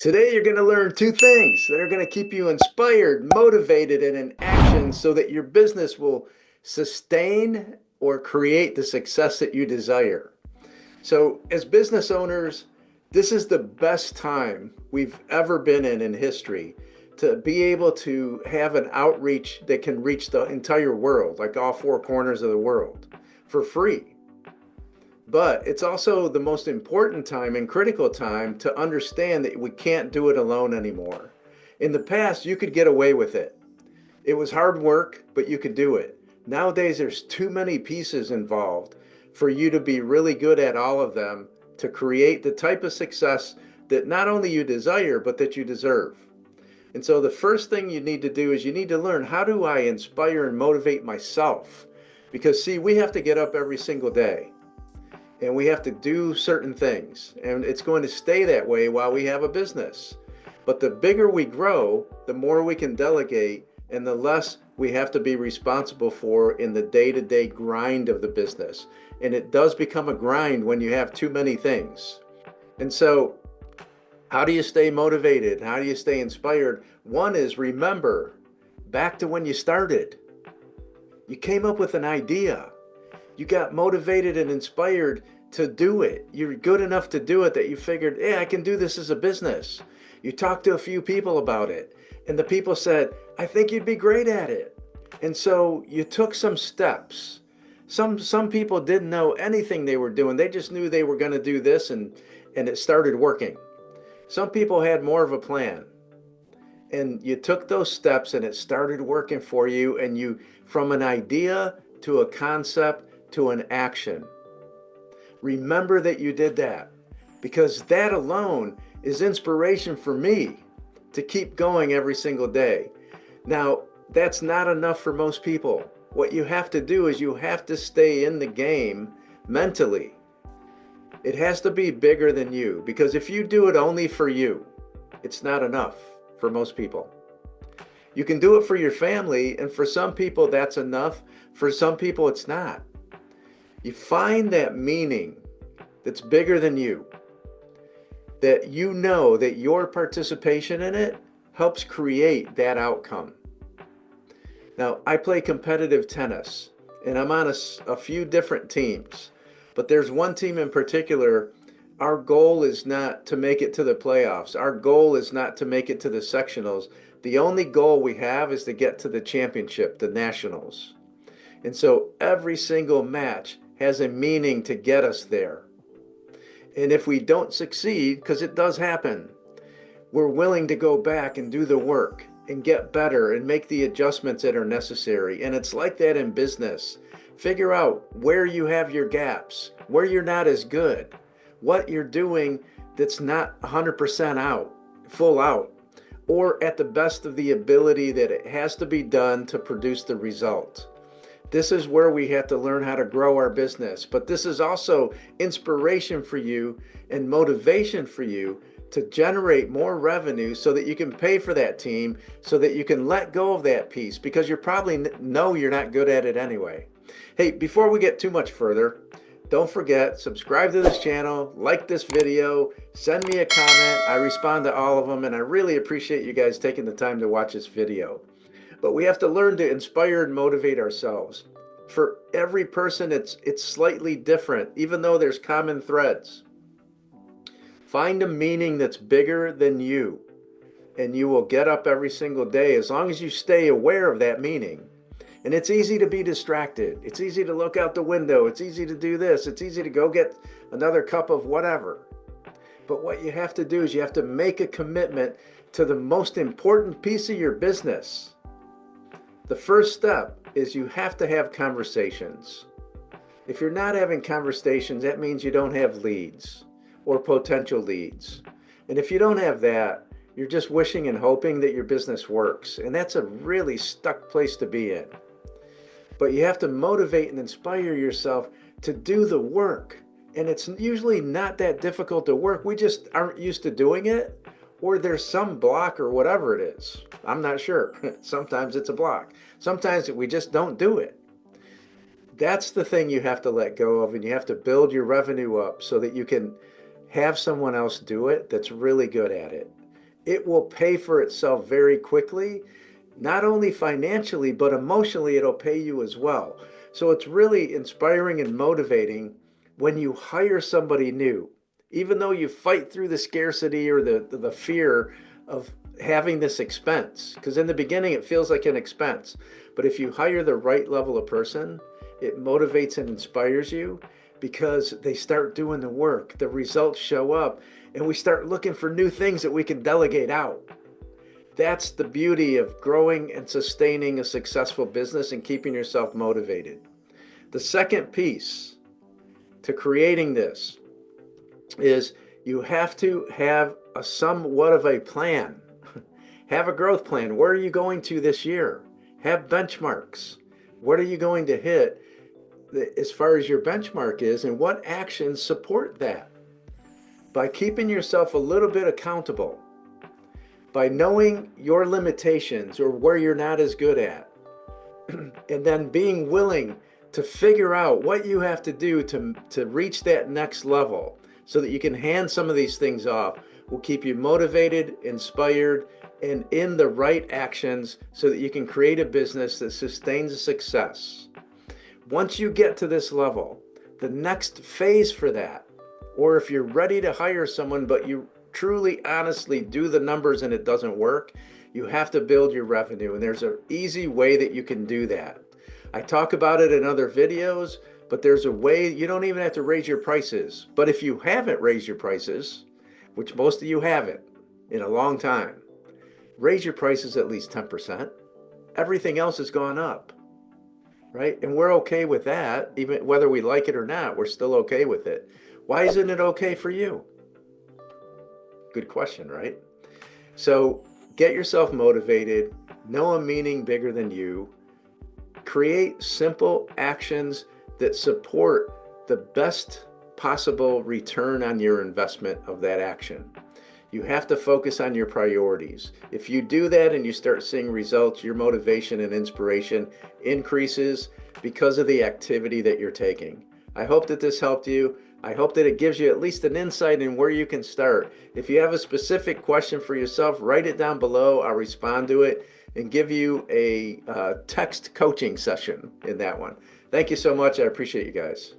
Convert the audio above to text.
Today, you're going to learn two things that are going to keep you inspired, motivated, and in action so that your business will sustain or create the success that you desire. So, as business owners, this is the best time we've ever been in history to be able to have an outreach that can reach the entire world, like all four corners of the world, for free. But it's also the most important time and critical time to understand that we can't do it alone anymore. In the past, you could get away with it. It was hard work, but you could do it. Nowadays, there's too many pieces involved for you to be really good at all of them to create the type of success that not only you desire, but that you deserve. And so the first thing you need to do is you need to learn, how do I inspire and motivate myself? Because see, we have to get up every single day and we have to do certain things, and it's going to stay that way while we have a business. But the bigger we grow, the more we can delegate and the less we have to be responsible for in the day-to-day grind of the business. And it does become a grind when you have too many things. And so how do you stay motivated? How do you stay inspired? One is, remember back to when you started. You came up with an idea. You got motivated and inspired to do it. You're good enough to do it that you figured, hey, I can do this as a business. You talked to a few people about it, and the people said, I think you'd be great at it. And so you took some steps. Some people didn't know anything they were doing. They just knew they were going to do this, and it started working. Some people had more of a plan. And you took those steps and it started working for you, and you, from an idea to a concept to an action. Remember that you did that, because that alone is inspiration for me to keep going every single day. Now, that's not enough for most people. What you have to do is you have to stay in the game mentally. It has to be bigger than you, because if you do it only for you, it's not enough for most people. You can do it for your family, and for some people that's enough. For some people it's not. You find that meaning that's bigger than you, that you know that your participation in it helps create that outcome. Now, I play competitive tennis, and I'm on a few different teams, but there's one team in particular. Our goal is not to make it to the playoffs. Our goal is not to make it to the sectionals. The only goal we have is to get to the championship, the nationals. And so every single match has a meaning to get us there. And if we don't succeed, because it does happen, we're willing to go back and do the work and get better and make the adjustments that are necessary. And it's like that in business. Figure out where you have your gaps, where you're not as good, what you're doing that's not 100% out, full out, or at the best of the ability that it has to be done to produce the result. This is where we have to learn how to grow our business. But this is also inspiration for you and motivation for you to generate more revenue so that you can pay for that team, so that you can let go of that piece, because you probably know you're not good at it anyway. Hey, before we get too much further, don't forget, subscribe to this channel, like this video, send me a comment. I respond to all of them, and I really appreciate you guys taking the time to watch this video. But we have to learn to inspire and motivate ourselves. For every person, it's slightly different, even though there's common threads. Find a meaning that's bigger than you, and you will get up every single day as long as you stay aware of that meaning. And it's easy to be distracted. It's easy to look out the window. It's easy to do this. It's easy to go get another cup of whatever. But what you have to do is you have to make a commitment to the most important piece of your business. The first step is you have to have conversations. If you're not having conversations, that means you don't have leads or potential leads. And if you don't have that, you're just wishing and hoping that your business works. And that's a really stuck place to be in. But you have to motivate and inspire yourself to do the work. And it's usually not that difficult to work. We just aren't used to doing it, or there's some block or whatever it is. I'm not sure. Sometimes it's a block. Sometimes we just don't do it. That's the thing you have to let go of, and you have to build your revenue up so that you can have someone else do it that's really good at it. it will pay for itself very quickly, not only financially, but emotionally, it'll pay you as well. So it's really inspiring and motivating when you hire somebody new, even though you fight through the scarcity or the fear of having this expense. Because in the beginning, it feels like an expense. But if you hire the right level of person, it motivates and inspires you because they start doing the work, the results show up, and we start looking for new things that we can delegate out. That's the beauty of growing and sustaining a successful business and keeping yourself motivated. The second piece to creating this is you have to have a somewhat of a plan. Have a growth plan. Where are you going to this year? Have benchmarks. What are you going to hit as far as your benchmark is, and what actions support that? By keeping yourself a little bit accountable, by knowing your limitations or where you're not as good at, and then being willing to figure out what you have to do to reach that next level so that you can hand some of these things off will keep you motivated, inspired, and in the right actions so that you can create a business that sustains success. Once you get to this level, the next phase for that, or if you're ready to hire someone but you truly honestly do the numbers and it doesn't work, you have to build your revenue. And there's an easy way that you can do that. I talk about it in other videos, but there's a way. You don't even have to raise your prices. But if you haven't raised your prices, which most of you haven't in a long time, raise your prices at least 10%. Everything else has gone up, right? And we're okay with that. Even whether we like it or not, we're still okay with it. Why isn't it okay for you? Good question, right? So get yourself motivated, know a meaning bigger than you, create simple actions that support the best possible return on your investment of that action. You have to focus on your priorities. If you do that and you start seeing results, your motivation and inspiration increases because of the activity that you're taking. I hope that this helped you. I hope that it gives you at least an insight in where you can start. If you have a specific question for yourself, write it down below. I'll respond to it and give you a text coaching session in that one. Thank you so much. I appreciate you guys.